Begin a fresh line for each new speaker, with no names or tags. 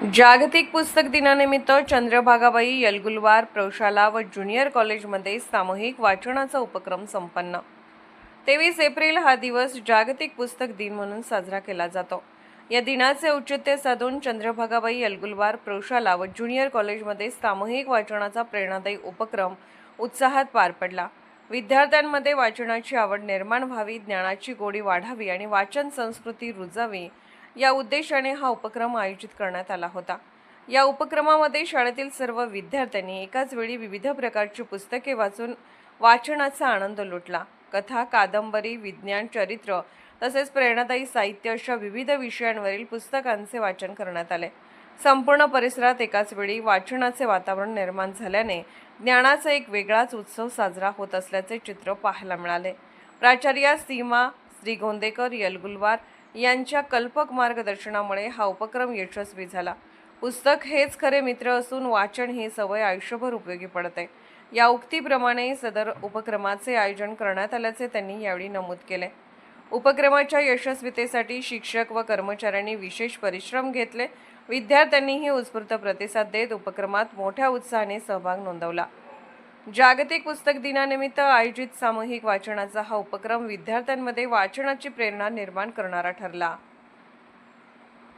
जागतिक पुस्तक दिनानिमित्त चंद्रभागाबाई येलगुलवार प्रौशाला व ज्युनियर कॉलेजमध्ये सामूहिक वाचनाचा उपक्रम संपन्न। 23 एप्रिल हा दिवस जागतिक पुस्तक दिन म्हणून साजरा केला जातो। या दिनाचे औचित्य साधून चंद्रभागाबाई येलगुलवार प्रौशाला व ज्युनियर कॉलेजमध्ये सामूहिक वाचनाचा प्रेरणादायी उपक्रम उत्साहात पार पडला। विद्यार्थ्यांमध्ये वाचनाची आवड निर्माण व्हावी, ज्ञानाची गोडी वाढावी आणि वाचन संस्कृती रुजावी या उद्देशाने हा उपक्रम आयोजित करण्यात आला होता। या उपक्रमामध्ये शाळेतील सर्व विद्यार्थ्यांनी एकाच वेळी विविध प्रकारची पुस्तके वाचून वाचनाचा आनंद लुटला। कथा, कादंबरी, विज्ञान, चरित्र तसेच प्रेरणादायी साहित्य अशा विविध विषयांवरील पुस्तकांचे वाचन करण्यात आले। संपूर्ण परिसरात एकाच वेळी वाचनाचे वातावरण निर्माण झाल्याने ज्ञानाचा एक वेगळाच उत्सव साजरा होत असल्याचे चित्र पाहायला मिळाले। प्राचार्या सीमा श्रीगोंदेकर येलगुलवार यांच्या कल्पक मार्गदर्शनामुळे हा उपक्रम यशस्वी झाला। पुस्तक हेच खरे मित्र असून वाचन ही सवय आयुष्यभर उपयोगी पडते, या उक्तीप्रमाणे सदर उपक्रमाचे आयोजन करण्यात आल्याचे त्यांनी यावेळी नमूद केले। उपक्रमाच्या यशस्वीतेसाठी शिक्षक व कर्मचाऱ्यांनी विशेष परिश्रम घेतले। विद्यार्थ्यांनीही उत्स्फूर्त प्रतिसाद देत उपक्रमात मोठ्या उत्साहाने सहभाग नोंदवला। जागतिक पुस्तक दिनानिमित्त आयोजित सामूहिक वाचनाचा हा उपक्रम विद्यार्थ्यांमध्ये वाचनाची प्रेरणा निर्माण करणारा ठरला।